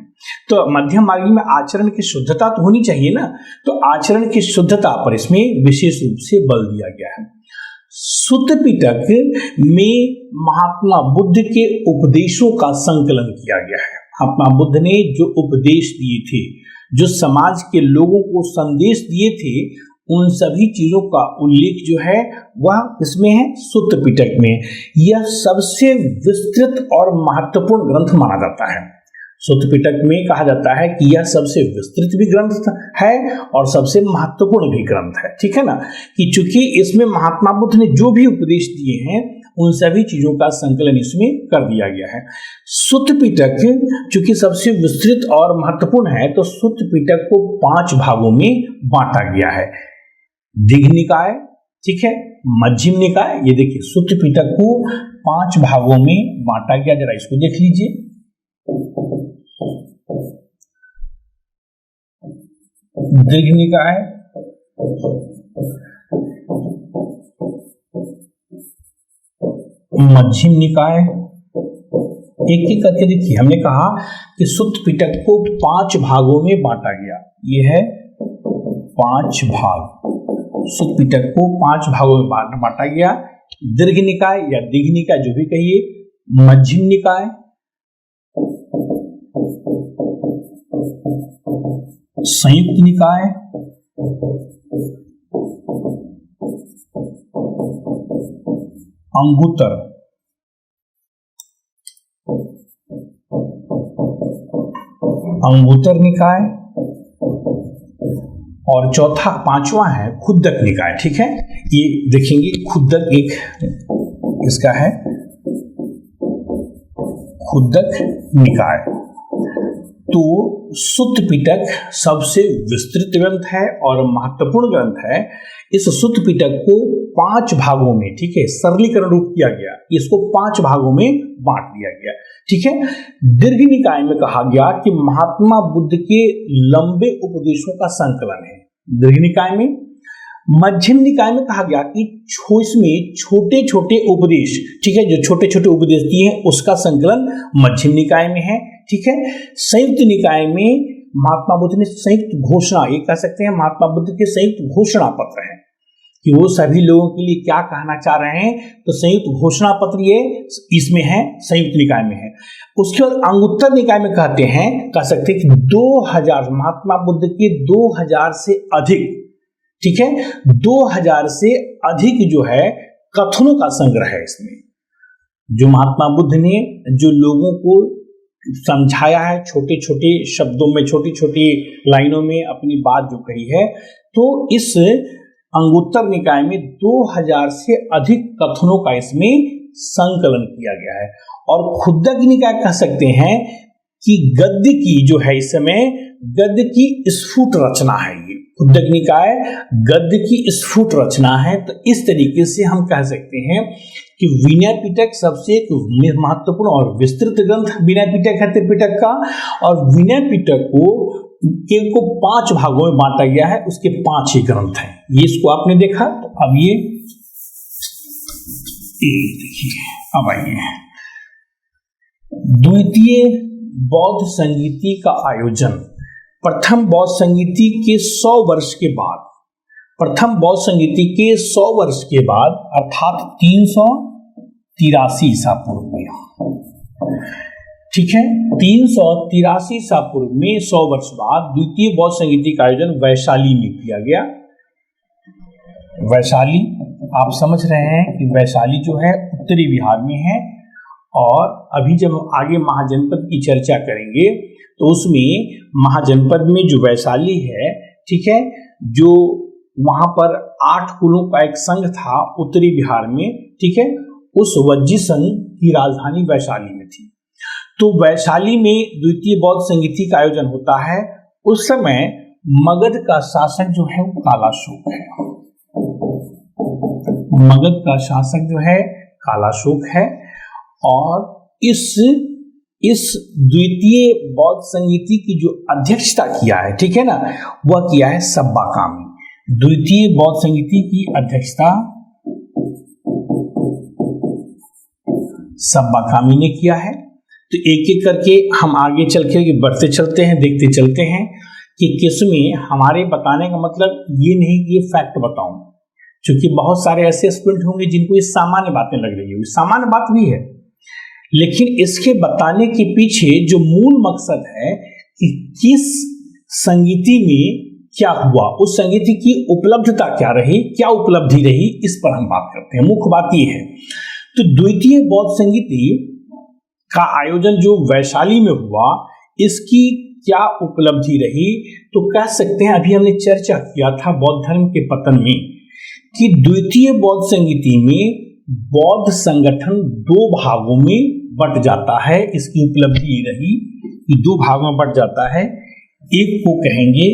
तो मध्यम मार्गी में आचरण की शुद्धता तो होनी चाहिए ना, तो आचरण की शुद्धता पर इसमें विशेष रूप से बल दिया गया है। सुत्त पिटक में महात्मा बुद्ध के उपदेशों का संकलन किया गया है। महात्मा बुद्ध ने जो उपदेश दिए थे, जो समाज के लोगों को संदेश दिए थे, उन सभी चीजों का उल्लेख जो है वह इसमें है सुत्त पिटक में। यह सबसे विस्तृत और महत्वपूर्ण ग्रंथ माना जाता है। सुत्त पिटक में कहा जाता है कि यह सबसे विस्तृत भी ग्रंथ है और सबसे महत्वपूर्ण भी ग्रंथ है। ठीक है ना, कि चूंकि इसमें महात्मा बुद्ध ने जो भी उपदेश दिए हैं उन सभी चीजों का संकलन इसमें कर दिया गया है। सुत्त पिटक चूंकि सबसे विस्तृत और महत्वपूर्ण है, तो सुत्त पिटक को 5 भागों में बांटा गया है। दीघ निकाय, ठीक है, मध्यम निकाय, ये देखिए सुत्त पिटक को 5 भागों में बांटा गया। जरा इसको देख लीजिए। दीघ निकाय, मध्यम निकाय, एक एक करके देखिए। हमने कहा कि सुत्त पिटक को 5 भागों में बांटा गया। यह है 5 भाग। सुत्त पिटक को 5 भागों में बांटा गया। दीर्घ निकाय या दीघ निकाय जो भी कहिए, मध्यम निकाय, संयुक्त निकाय, अंगुत्तर, निकाय और चौथा 5वां है खुद्दक निकाय। ठीक है, ये देखेंगे खुद्दक एक इसका है, खुद्दक निकाय। तो सुत्त पिटक सबसे विस्तृत ग्रंथ है और महत्वपूर्ण ग्रंथ है। इस सुत्त पिटक को 5 भागों में, ठीक है, सरलीकरण रूप किया गया, इसको 5 भागों में बांट दिया गया, ठीक है। दीर्घ निकाय में कहा गया कि महात्मा बुद्ध के लंबे उपदेशों का संकलन है, दीर्घ निकाय में। मध्यम निकाय में कहा गया कि इसमें छोटे छोटे उपदेश, ठीक है, जो छोटे छोटे उपदेश दिए हैं उसका संकलन मध्यम निकाय में है, ठीक है। संयुक्त निकाय में महात्मा बुद्ध ने संयुक्त घोषणा, ये कह सकते हैं महात्मा बुद्ध के संयुक्त घोषणा पत्र है कि वो सभी लोगों के लिए क्या कहना चाह रहे हैं, तो संयुक्त घोषणा पत्र ये इसमें है, संयुक्त निकाय में है। उसके बाद अंगुत्तर निकाय में कहते हैं, कह सकते हैं कि 2000 महात्मा बुद्ध के 2000 से अधिक, ठीक है, 2000 से अधिक जो है कथनों का संग्रह है इसमें, जो महात्मा बुद्ध ने जो लोगों को समझाया है, छोटे छोटे शब्दों में, छोटी छोटी लाइनों में अपनी बात जो कही है, तो इस अंगुत्तर निकाय में 2000 से अधिक कथनों का इसमें संकलन किया गया है। और खुद्दक निकाय कह सकते हैं कि गद्य की जो है, इस समय गद्य की स्फुट रचना है, ये खुद्दक निकाय गद्य की स्फुट रचना है। तो इस तरीके से हम कह सकते हैं कि विनय पिटक सबसे एक महत्वपूर्ण और विस्तृत ग्रंथ विनय पिटक है त्रिपिटक का, और विनय पिटक को 5 भागों में बांटा गया है, उसके 5 ही ग्रंथ हैं। ये इसको आपने देखा। तो अब ये देखिए, अब आइए द्वितीय बौद्ध संगीति का आयोजन। प्रथम बौद्ध संगीति के 100 वर्ष के बाद, प्रथम बौद्ध संगीति के 100 वर्ष के बाद अर्थात 383 ईसा पूर्व में, ठीक है, 383 ईसा पूर्व में 100 वर्ष बाद द्वितीय बौद्ध संगीति का आयोजन वैशाली में किया गया। वैशाली आप समझ रहे हैं कि वैशाली जो है उत्तरी बिहार में है, और अभी जब आगे महाजनपद की चर्चा करेंगे तो उसमें महाजनपद में जो वैशाली है, ठीक है, जो वहां पर 8 कुलों का एक संघ था उत्तरी बिहार में, ठीक है, उस वज्जी संघ की राजधानी वैशाली में थी। तो वैशाली में द्वितीय बौद्ध संगीति का आयोजन होता है। उस समय मगध का शासक जो है वो कालाशोक है, मगध का शासक जो है कालाशोक है, और इस द्वितीय बौद्ध संगीति की जो अध्यक्षता किया है, ठीक है ना, वह किया है सब्बाकामी। द्वितीय बौद्ध संगीति की अध्यक्षता सब्बाकामी ने किया है। तो एक एक करके हम आगे चल के बढ़ते चलते हैं, देखते चलते हैं कि किसमें हमारे बताने का मतलब ये नहीं कि ये फैक्ट बताऊं, क्योंकि बहुत सारे ऐसे स्टूडेंट होंगे जिनको ये सामान्य बातें लग रही होगी, सामान्य बात भी है, लेकिन इसके बताने के पीछे जो मूल मकसद है कि किस संगीति में क्या हुआ, उस संगीति की उपलब्धता क्या रही, क्या उपलब्धि रही, इस पर हम बात करते हैं। मुख्य बात यह है। तो द्वितीय बौद्ध संगीति का आयोजन जो वैशाली में हुआ, इसकी क्या उपलब्धि रही, तो कह सकते हैं, अभी हमने चर्चा किया था बौद्ध धर्म के पतन में, कि द्वितीय बौद्ध संगीति में बौद्ध संगठन 2 भागों में बट जाता है। इसकी उपलब्धि ये रही कि 2 भागों में बट जाता है। एक को कहेंगे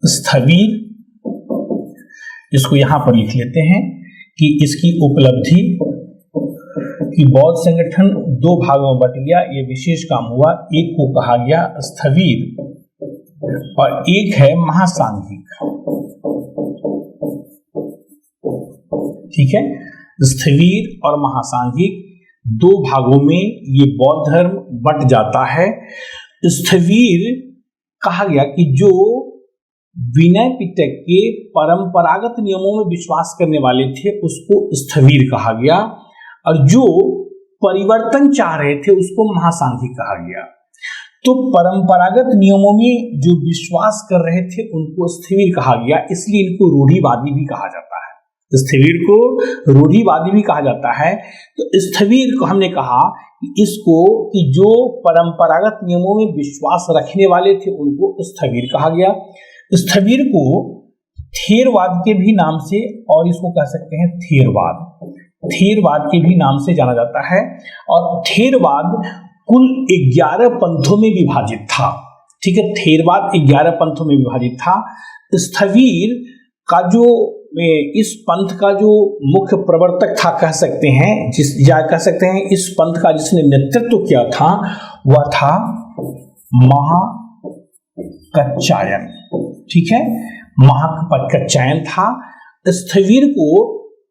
स्थविर, इसको यहां पर लिख लेते हैं कि इसकी उपलब्धि कि बौद्ध संगठन 2 भागों में बट गया, ये विशेष काम हुआ। एक को कहा गया स्थविर और एक है महासांघिक, ठीक है। स्थविर और महासांघिक 2 भागों में ये बौद्ध धर्म बट जाता है। स्थविर कहा गया कि जो विनय पिटक के परंपरागत नियमों में विश्वास करने वाले थे उसको स्थविर कहा गया, और जो परिवर्तन चाह रहे थे उसको महासांघिक कहा गया। तो परंपरागत नियमों में जो विश्वास कर रहे थे उनको स्थविर कहा गया, इसलिए इनको रूढ़िवादी भी कहा जाता है। स्थविर को रूढ़िवादी भी कहा जाता है। तो स्थविर को हमने कहा कि इसको कि जो परंपरागत नियमों में विश्वास रखने वाले थे उनको स्थविर कहा गया। स्थविर को थेरवाद के भी नाम से, और इसको कह सकते हैं थेरवाद, थेरवाद के भी नाम से जाना जाता है। और थेरवाद कुल 11 पंथों में विभाजित था। ठीक है, थेरवाद 11 पंथों में विभाजित था। स्थविर का जो इस पंथ का जो मुख्य प्रवर्तक था कह सकते हैं, कह सकते हैं इस पंथ का जिसने नेतृत्व किया था वह था महाकच्चायन। ठीक है, महाकच्चायन था। स्थविर को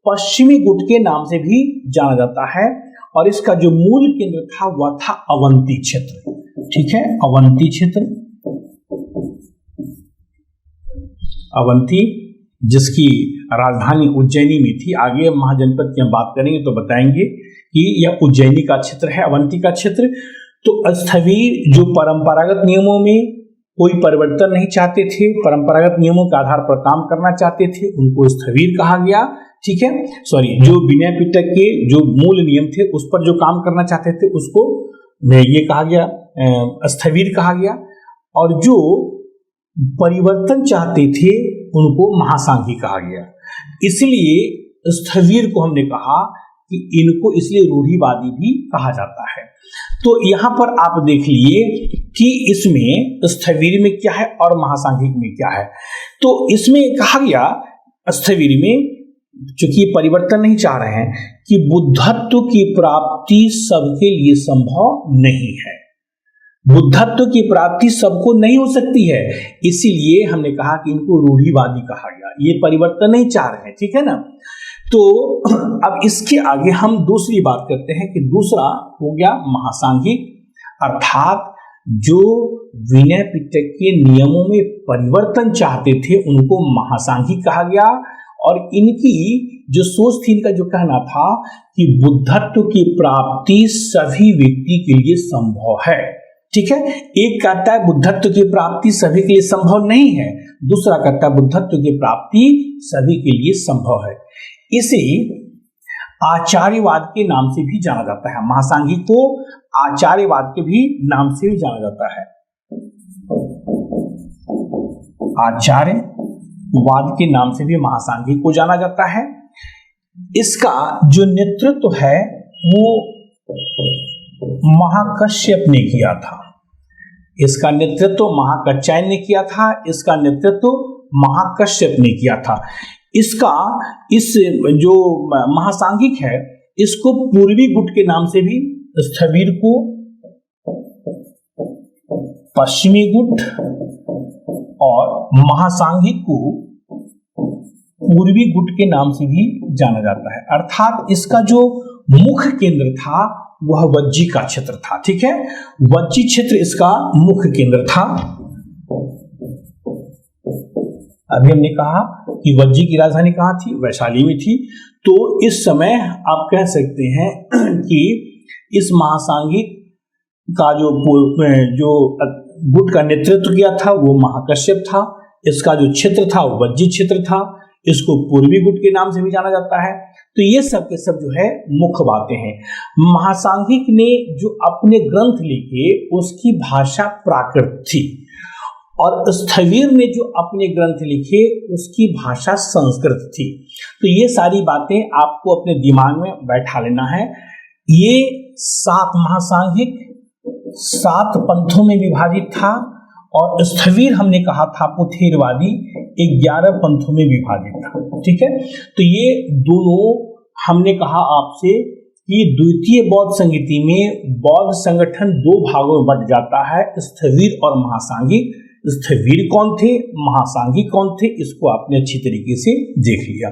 पश्चिमी गुट के नाम से भी जाना जाता है और इसका जो मूल केंद्र था वह था अवंती क्षेत्र। ठीक है, अवंती क्षेत्र, अवंती जिसकी राजधानी उज्जैनी में थी। आगे महाजनपद की हम बात करेंगे तो बताएंगे कि यह उज्जैनी का क्षेत्र है, अवंती का क्षेत्र। तो स्थविर जो परंपरागत नियमों में कोई परिवर्तन नहीं चाहते थे, परंपरागत नियमों के आधार पर काम करना चाहते थे, उनको स्थविर कहा गया। ठीक है, जो विनय पिटक के जो मूल नियम थे उस पर जो काम करना चाहते थे उसको ये कहा गया, स्थविर कहा गया। और जो परिवर्तन चाहते थे उनको महासांघी कहा गया। इसलिए स्थविर को हमने कहा कि इनको इसलिए रूढ़िवादी भी कहा जाता है। तो यहाँ पर आप देख लिए कि इसमें स्थविर में क्या है और महासांघिक में क्या है। तो इसमें कहा गया स्थविर में, चूंकि परिवर्तन नहीं चाह रहे हैं, कि बुद्धत्व की प्राप्ति सबके लिए संभव नहीं है। बुद्धत्व की प्राप्ति सबको नहीं हो सकती है, इसीलिए हमने कहा कि इनको रूढ़िवादी कहा गया। ये परिवर्तन नहीं चाह रहे हैं। ठीक है ना। तो अब इसके आगे हम दूसरी बात करते हैं कि दूसरा हो गया महासांघिक, अर्थात जो विनय पिटक के नियमों में परिवर्तन चाहते थे उनको महासांघिक कहा गया। और इनकी जो सोच थी, इनका जो कहना था कि बुद्धत्व की प्राप्ति सभी व्यक्ति के लिए संभव है। ठीक है, एक कहता है बुद्धत्व की प्राप्ति सभी के लिए संभव नहीं है, दूसरा कहता है बुद्धत्व की प्राप्ति सभी के लिए संभव है। इसे आचार्यवाद के नाम से भी जाना जाता है। महासांघिक को आचार्यवाद के भी नाम से भी जाना जाता है। आचार्यवाद के नाम से भी महासांघिक को जाना जाता है। इसका जो नेतृत्व है वो महाकश्यप ने किया था। इसका नेतृत्व महाकच्चायन ने किया था। इसका नेतृत्व महाकश्यप ने किया था। इस जो महासांघिक है इसको पूर्वी गुट के नाम से भी, स्थविर को पश्चिमी गुट और महासांघिक को पूर्वी गुट के नाम से भी जाना जाता है। अर्थात इसका जो मुख्य केंद्र था वह वज्जी का क्षेत्र था। ठीक है, वज्जी क्षेत्र इसका मुख्य केंद्र था। अभी हमने कहा कि वज्जी की राजधानी कहाँ थी, वैशाली में थी। तो इस समय आप कह सकते हैं कि इस महासांघिक का जो गुट का नेतृत्व किया था वो महाकश्यप था। इसका जो क्षेत्र था वो वज्जी क्षेत्र था। इसको पूर्वी गुट के नाम से भी जाना जाता है। तो ये सब के सब जो है मुख्य बातें हैं। महासांघिक ने जो अपने ग्रंथ लिखे उसकी भाषा प्राकृत थी और स्थविर ने जो अपने ग्रंथ लिखे उसकी भाषा संस्कृत थी। तो ये सारी बातें आपको अपने दिमाग में बैठा लेना है। ये 7 महासांघिक 7 पंथों में विभाजित था और स्थविर हमने कहा था थेरवादी 11 पंथों में विभाजित था। ठीक है, तो ये दोनों हमने कहा आपसे कि द्वितीय बौद्ध संगीति में बौद्ध संगठन 2 भागों में बट जाता है, स्थविर और महासांघिक। स्थविर कौन थे, महासांघिक कौन थे, इसको आपने अच्छी तरीके से देख लिया।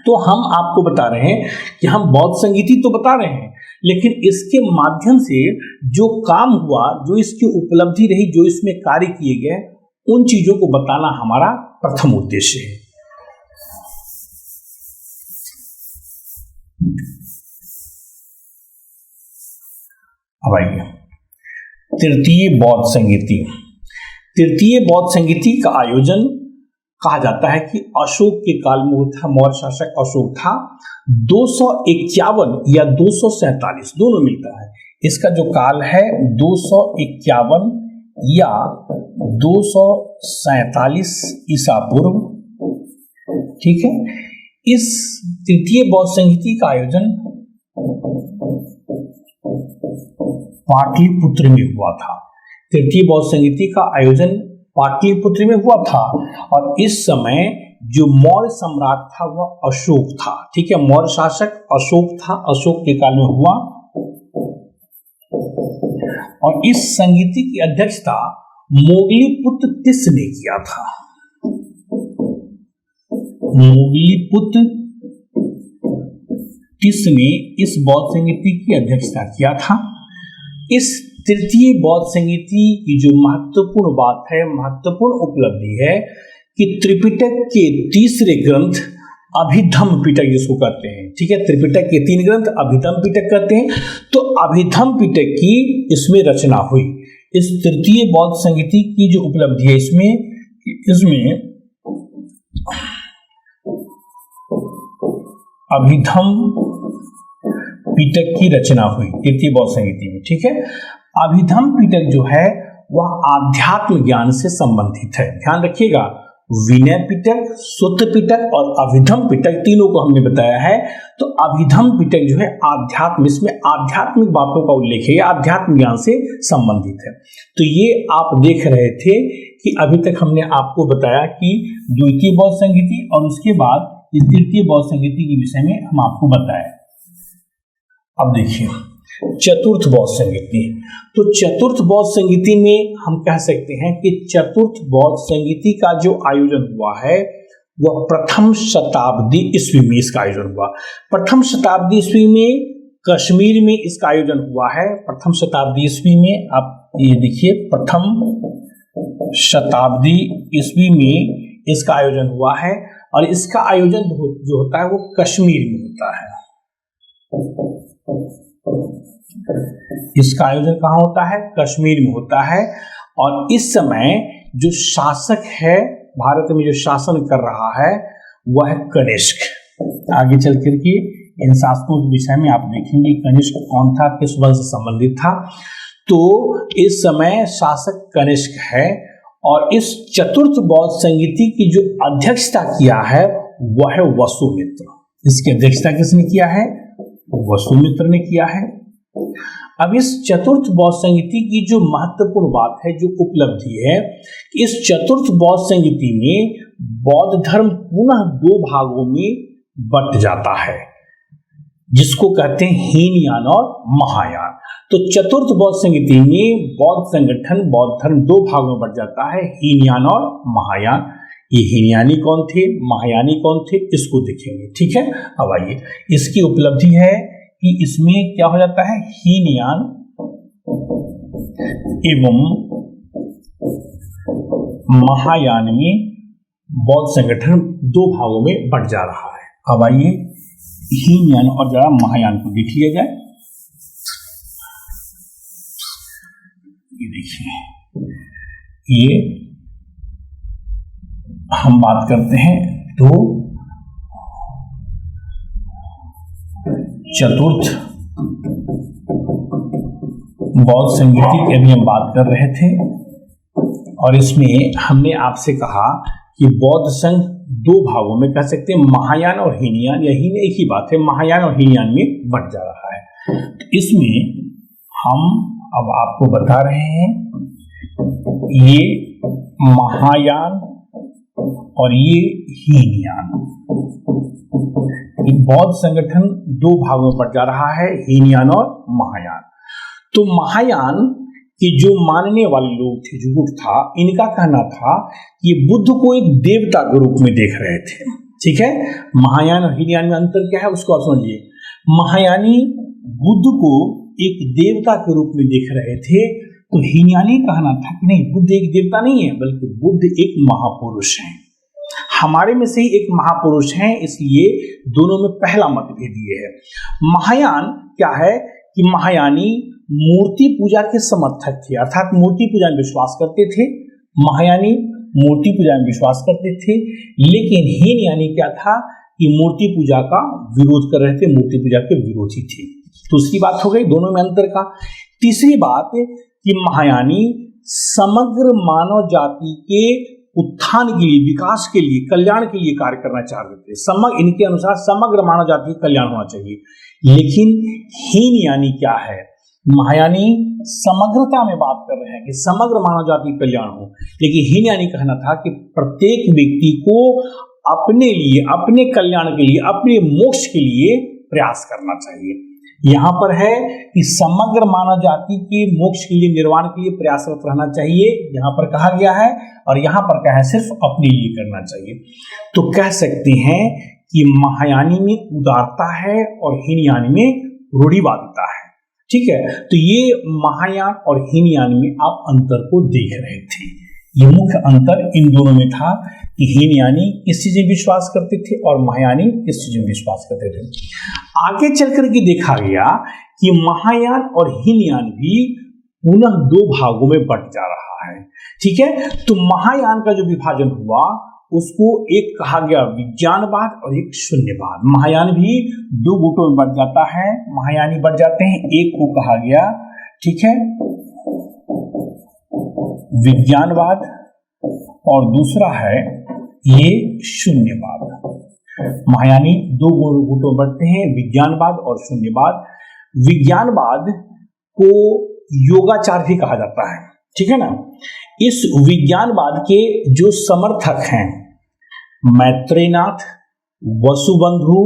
तो हम आपको बता रहे हैं कि हम बौद्ध संगीति तो बता रहे हैं, लेकिन इसके माध्यम से जो काम हुआ, जो इसकी उपलब्धि रही, जो इसमें कार्य किए गए, उन चीजों को बताना हमारा प्रथम उद्देश्य है। अब आइए तृतीय बौद्ध संगीति। तृतीय बौद्ध संगीति का आयोजन कहा जाता है कि अशोक के काल में हुआ था। मौर्य शासक अशोक था। 251 या 247 दोनों मिलता है। इसका जो काल है 251 या 247 ईसा पूर्व। ठीक है, इस तृतीय बौद्ध संगीति का आयोजन पाटलिपुत्र में हुआ था। तृतीय बौद्ध संगीति का आयोजन पाटलिपुत्र में हुआ था और इस समय जो मौर्य सम्राट था वह अशोक था। ठीक है, मौर्य शासक अशोक था, अशोक के काल में हुआ और इस संगीति की अध्यक्षता मोगलीपुत्र तिस ने किया था। मोगलीपुत्र तिस ने इस बौद्ध संगीति की अध्यक्षता किया था। इस तृतीय बौद्ध संगीति की जो महत्वपूर्ण बात है, महत्वपूर्ण उपलब्धि है कि त्रिपिटक के तीसरे ग्रंथ अभिधम्म पिटक जिसको कहते हैं, ठीक है, त्रिपिटक के 3 ग्रंथ अभिधम्म पिटक कहते हैं, तो अभिधम्म पिटक की इसमें रचना हुई। इस तृतीय बौद्ध संगीति की जो उपलब्धि है इसमें अभिधम्म पिटक की रचना हुई तृतीय बौद्ध संगीति में। ठीक है, अभिधम्म पिटक जो है वह आध्यात्म ज्ञान से संबंधित है। ध्यान रखिएगा, विनय पिटक, सूत्र पिटक और अभिधम्म पिटक तीनों को हमने बताया है। तो अभिधम्म पिटक जो है आध्यात्म, इसमें आध्यात्मिक बातों का उल्लेख है, आध्यात्म ज्ञान से संबंधित है। तो ये आप देख रहे थे कि अभी तक हमने आपको बताया कि द्वितीय बौद्ध संगीति और उसके बाद इस तृतीय बौद्ध संगीति के विषय में हम आपको बताए। अब देखिए चतुर्थ बौद्ध संगीति। तो चतुर्थ बौद्ध संगीति में हम कह सकते हैं कि चतुर्थ बौद्ध संगीति का जो आयोजन हुआ है वह प्रथम शताब्दी ईस्वी में इसका आयोजन हुआ। प्रथम शताब्दी ईस्वी में कश्मीर में इसका आयोजन हुआ है। प्रथम शताब्दी ईस्वी में आप ये देखिए, प्रथम शताब्दी ईस्वी में इसका आयोजन हुआ है और इसका आयोजन जो होता है वो कश्मीर में होता है। इसका आयोजन कहाँ होता है? कश्मीर में होता है। और इस समय जो शासक है, भारत में जो शासन कर रहा है वह है कनिष्क। आगे चल करके इन शासकों के विषय में आप देखेंगे कनिष्क कौन था, किस वंश से संबंधित था। तो इस समय शासक कनिष्क है और इस चतुर्थ बौद्ध संगीति की जो अध्यक्षता किया है वह है वसुमित्र। इसकी अध्यक्षता किसने किया है? वसुमित्र ने किया है। अब इस चतुर्थ बौद्ध संगीति की जो महत्वपूर्ण बात है, जो उपलब्धि है, इस चतुर्थ बौद्ध संगीति में बौद्ध धर्म पुनः 2 भागों में बंट जाता है, जिसको कहते हैं हीनयान और महायान। तो चतुर्थ बौद्ध संगीति में बौद्ध संगठन, बौद्ध धर्म 2 भागों में बंट जाता है, हीनयान और महायान। ये हीनयानी कौन थे, महायानी कौन थे, इसको देखेंगे। ठीक है, अब आइए, इसकी उपलब्धि है कि इसमें क्या हो जाता है, हीनयान एवं महायान में बौद्ध संगठन 2 भागों में बंट जा रहा है। अब आइए हीनयान और जरा महायान को देख लिया जाए। ये देखिए, ये हम बात करते हैं तो चतुर्थ बौद्ध संगीति की अभी हम बात कर रहे थे और इसमें हमने आपसे कहा कि बौद्ध संघ 2 भागों में कह सकते हैं, महायान और हीनयान। यही नहीं, एक ही बात है, महायान और हीनयान में बंट जा रहा है। तो इसमें हम अब आपको बता रहे हैं ये महायान और ये हीनयान, बौद्ध संगठन 2 भागों में बंट जा रहा है, हीनयान और महायान। तो महायान कि जो मानने वाले लोग थे, जो गुट था, इनका कहना था कि बुद्ध को एक देवता के रूप में देख रहे थे। ठीक है, महायान और हीनयान में अंतर क्या है उसको आप समझिए। महायानी बुद्ध को एक देवता के रूप में देख रहे थे, तो हीनयानी कहना था कि नहीं, बुद्ध एक देवता नहीं है बल्कि बुद्ध एक महापुरुष है, हमारे में से ही एक महापुरुष हैं, इसलिए दोनों में पहला मतभेद ये है। महायान क्या है कि महायानी मूर्ति पूजा के समर्थक थे, अर्थात मूर्ति पूजा में विश्वास करते थे। महायानी मूर्ति पूजा में विश्वास करते थे, लेकिन हीनयानी क्या था कि मूर्ति पूजा का विरोध कर रहे थे, मूर्ति पूजा के विरोधी थे। दूसरी बात हो गई दोनों में अंतर का। तीसरी बात कि महायानी समग्र मानव जाति के उत्थान के लिए, विकास के लिए, कल्याण के लिए कार्य करना चाहते थे। इनके अनुसार समग्र मानव जाति का कल्याण होना चाहिए। लेकिन हीनयानी क्या है महायानी समग्रता में बात कर रहे हैं कि समग्र मानव जाति कल्याण हो, लेकिन हीनयानी कहना था कि प्रत्येक व्यक्ति को अपने लिए, अपने कल्याण के लिए, अपने मोक्ष के लिए प्रयास करना चाहिए। यहाँ पर है कि समग्र मानव जाति के मोक्ष के लिए, निर्वाण के लिए प्रयासरत रहना चाहिए, यहाँ पर कहा गया है। और यहाँ पर क्या है, सिर्फ अपने लिए करना चाहिए। तो कह सकते हैं कि महायानी में उदारता है और हीनयानी में रूढ़िवादिता है। ठीक है, तो ये महायान और हीनयान में आप अंतर को देख रहे थे। ये मुख्य अंतर इन दोनों में था कि हीनयानी किस चीज में विश्वास करते थे और महायानी किस चीज में विश्वास करते थे। आगे चलकर के देखा गया कि महायान और हीनयान भी पुनः दो भागों में बंट जा रहा है। ठीक है, तो महायान का जो विभाजन हुआ उसको एक कहा गया विज्ञानवाद और एक शून्यवाद। महायान भी दो गुटों में बंट जाता है, महायानी बंट जाते हैं। एक को कहा गया, ठीक है, विज्ञानवाद और दूसरा है ये शून्यवाद। महायानी दो गुटों में बंटते हैं, विज्ञानवाद और शून्यवाद। विज्ञानवाद को योगाचार भी कहा जाता है, ठीक है ना। इस विज्ञानवाद के जो समर्थक हैं मैत्रेयनाथ, वसुबंधु,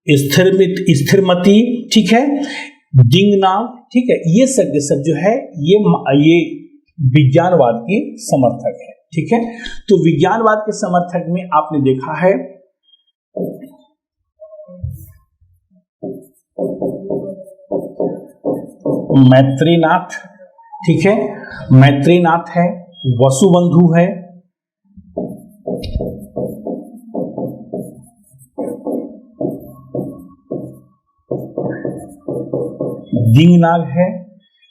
स्थिरमती, ठीक है, डिंगनाग, ठीक है, ये सब जो है ये विज्ञानवाद के समर्थक है। ठीक है, तो विज्ञानवाद के समर्थक में आपने देखा है मैत्रेयनाथ, ठीक है, मैत्रेयनाथ है, वसुबंधु है, डिंगनाग है,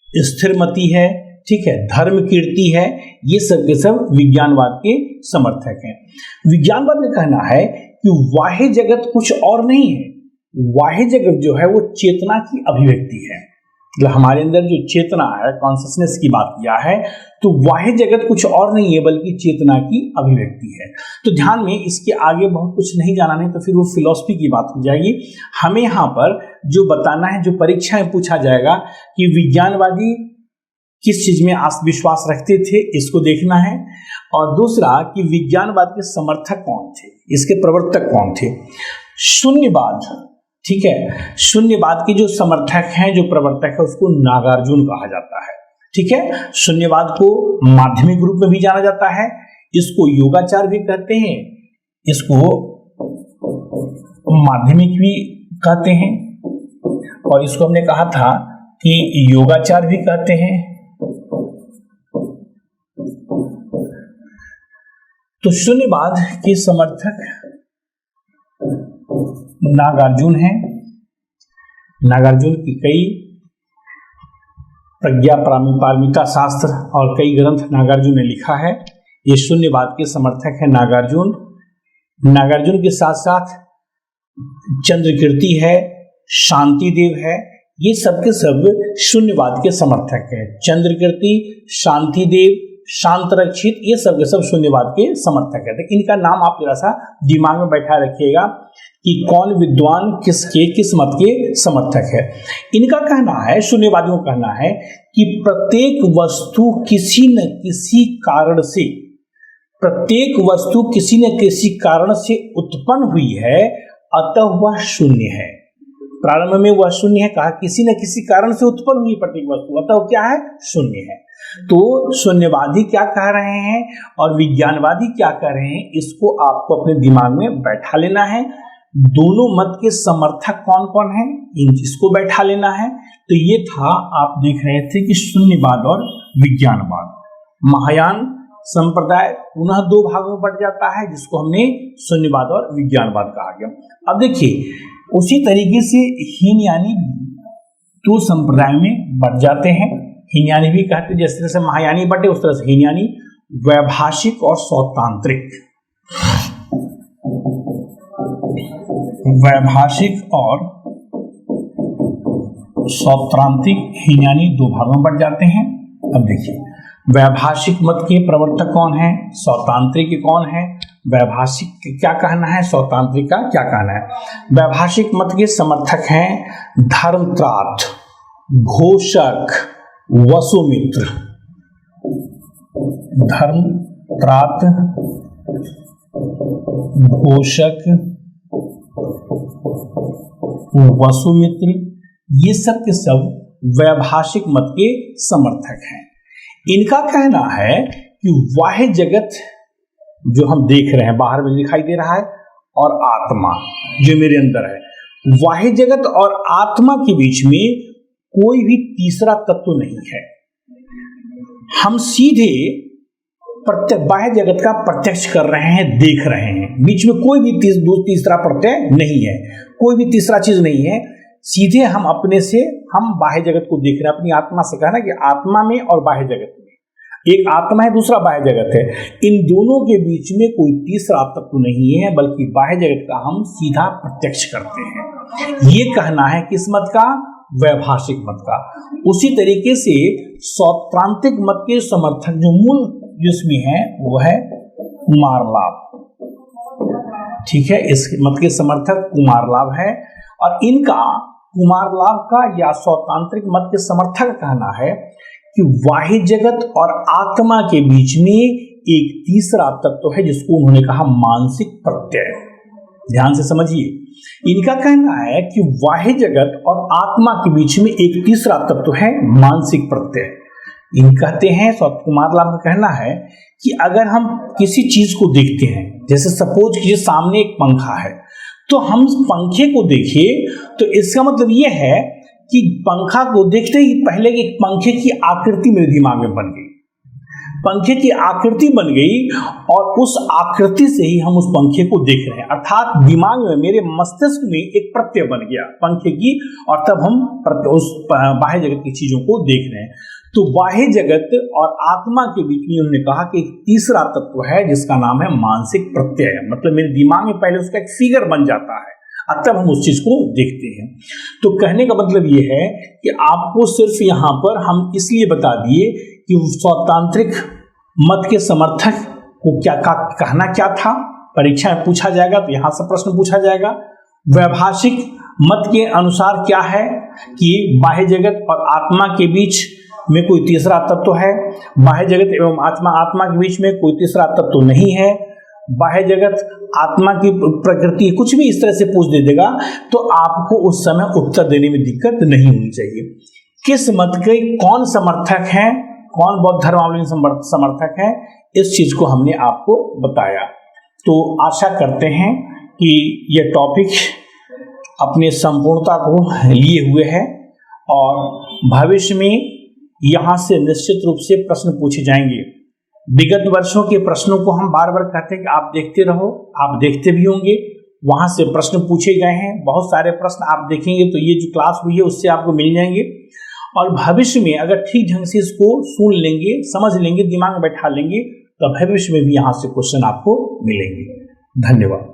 स्थिरमती है, ठीक है, धर्मकीर्ति है। ये सब के सब विज्ञानवाद के समर्थक हैं। विज्ञानवाद का कहना है कि बाह्य जगत कुछ और नहीं है, बाह्य जगत जो है वो चेतना की अभिव्यक्ति है। मतलब हमारे अंदर जो चेतना है, कॉन्शियसनेस की बात किया है, तो बाह्य जगत कुछ और नहीं है बल्कि चेतना की अभिव्यक्ति है। तो ध्यान में, इसके आगे बहुत कुछ नहीं जाना, नहीं तो फिर वो फिलॉसफी की बात हो जाएगी। हमें यहाँ पर जो बताना है, जो परीक्षा में पूछा जाएगा कि विज्ञानवादी किस चीज में विश्वास रखते थे, इसको देखना है। और दूसरा कि विज्ञानवाद के समर्थक कौन थे, इसके प्रवर्तक कौन थे। शून्यवाद, ठीक है, शून्यवाद के जो समर्थक हैं, जो प्रवर्तक है, उसको नागार्जुन कहा जाता है। ठीक है, शून्यवाद को माध्यमिक रूप में भी जाना जाता है, इसको योगाचार भी कहते हैं, इसको माध्यमिक भी कहते हैं, और इसको हमने कहा था कि योगाचार भी कहते हैं। तो शून्यवाद के समर्थक नागार्जुन है। नागार्जुन की कई प्रज्ञा पारमिता शास्त्र और कई ग्रंथ नागार्जुन ने लिखा है। ये शून्यवाद के समर्थक है नागार्जुन। नागार्जुन के साथ साथ चंद्रकीर्ति है, शांतिदेव है, ये सब के सब शून्यवाद के समर्थक है। चंद्रकीर्ति, शांतिदेव, शांतरक्षित, ये सब के सब शून्यवाद के समर्थक है। तो इनका नाम आप जरा सा दिमाग में बैठा रखिएगा कि कौन विद्वान किस मत के समर्थक है। इनका कहना है, शून्यवादियों का कहना है कि प्रत्येक वस्तु किसी न किसी कारण से उत्पन्न हुई है, अतः वह शून्य है। प्रारंभ में वह शून्य है, कहा किसी न किसी कारण से उत्पन्न हुई प्रत्येक वस्तु, अतः क्या है, शून्य है। तो शून्यवादी क्या कह रहे हैं और विज्ञानवादी क्या कह रहे हैं, इसको आपको अपने दिमाग में बैठा लेना है। दोनों मत के समर्थक कौन कौन है, इसको बैठा लेना है। तो ये था, आप देख रहे थे कि शून्यवाद और विज्ञानवाद। महायान संप्रदाय पुनः दो भागों में बंट जाता है, जिसको हमने शून्यवाद और विज्ञानवाद कहा गया। अब देखिए, उसी तरीके से हीनयानी दो संप्रदाय में बंट जाते हैं। हीनयानी भी कहते हैं, जिस तरह से महायानी बटे उस तरह से हीनयानी। वैभाषिक और सौतांत्रिक, वैभाषिक और सौत्रांतिक हीनयानी दो भागों में बंट जाते हैं। अब देखिए, वैभाषिक मत के प्रवर्तक कौन है, सौतांत्रिक के कौन है, वैभाषिक क्या कहना है, सौतांत्रिक का क्या कहना है। वैभाषिक मत के समर्थक हैं धर्मत्राथ, घोषक वसुमित्र, धर्मत्रात घोषक वसुमित्र, ये सब के सब वैभाषिक मत के समर्थक हैं। इनका कहना है कि बाह्य जगत जो हम देख रहे हैं, बाहर में दिखाई दे रहा है, और आत्मा जो मेरे अंदर है, बाह्य जगत और आत्मा के बीच में कोई भी तीसरा तत्व नहीं है। हम सीधे बाह्य जगत का प्रत्यक्ष कर रहे हैं, देख रहे हैं, बीच में कोई भी तीसरा प्रत्यय नहीं है, कोई भी तीसरा चीज नहीं है। सीधे हम अपने से हम बाह्य जगत को देख रहे हैं, अपनी आत्मा से कहना कि आत्मा में और बाह्य जगत में, एक आत्मा है दूसरा बाह्य जगत है, इन दोनों के बीच में कोई तीसरा तत्व नहीं है, बल्कि बाह्य जगत का हम सीधा प्रत्यक्ष करते हैं। ये कहना है किस मत का? वैभाषिक मत का। उसी तरीके से सौत्रांतिक मत के समर्थक जो मूल जिसमें है वो है कुमारलाभ। ठीक है, इस मत के समर्थक कुमारलाभ है, और इनका कुमारलाभ का या सौत्रांतिक मत के समर्थक कहना है कि बाह्य जगत और आत्मा के बीच में एक तीसरा तत्व है जिसको उन्होंने कहा मानसिक प्रत्यय। ध्यान से समझिए, इनका कहना है कि बाह्य जगत और आत्मा के बीच में एक तीसरा तत्व है मानसिक प्रत्यय। इन कहते हैं, कुमारलाभ का कहना है कि अगर हम किसी चीज को देखते हैं, जैसे सपोज कीजिए सामने एक पंखा है, तो हम पंखे को देखें तो इसका मतलब यह है कि पंखा को देखते ही पहले एक पंखे की आकृति मेरे दिमाग में बन गई, पंखे की आकृति बन गई, और उस आकृति से ही हम उस पंखे को देख रहे हैं, अर्थात दिमाग में मेरे मस्तिष्क में एक प्रत्यय बन गया पंखे की, और तब हम उस बाह्य जगत की चीजों को देख रहे हैं। तो बाह्य जगत और आत्मा के बीच में उन्होंने कहा कि एक तीसरा तत्व है जिसका नाम है मानसिक प्रत्यय, मतलब मेरे दिमाग में पहले उसका एक फिगर बन जाता है, तब हम उस चीज को देखते हैं। तो कहने का मतलब ये है कि आपको सिर्फ यहाँ पर हम इसलिए बता दिए कि सौत्रांतिक मत के समर्थक को क्या कहना क्या था, परीक्षा में पूछा जाएगा तो यहाँ से प्रश्न पूछा जाएगा। वैभाषिक मत के अनुसार क्या है कि बाह्य जगत और आत्मा के बीच में कोई तीसरा तत्व है, बाह्य जगत एवं आत्मा के बीच में कोई तीसरा तत्व नहीं है, बाह्य जगत आत्मा की प्रकृति, कुछ भी इस तरह से पूछ दे देगा तो आपको उस समय उत्तर देने में दिक्कत नहीं होनी चाहिए। किस मत के कौन समर्थक हैं, कौन बौद्ध धर्मावलंबी समर्थक हैं, इस चीज को हमने आपको बताया। तो आशा करते हैं कि यह टॉपिक अपने संपूर्णता को लिए हुए है, और भविष्य में यहाँ से निश्चित रूप से प्रश्न पूछे जाएंगे। विगत वर्षों के प्रश्नों को हम बार बार कहते हैं कि आप देखते रहो, आप देखते भी होंगे, वहां से प्रश्न पूछे गए हैं, बहुत सारे प्रश्न आप देखेंगे तो ये जो क्लास हुई है उससे आपको मिल जाएंगे। और भविष्य में अगर ठीक ढंग से इसको सुन लेंगे, समझ लेंगे, दिमाग में बैठा लेंगे, तो भविष्य में भी यहाँ से क्वेश्चन आपको मिलेंगे। धन्यवाद।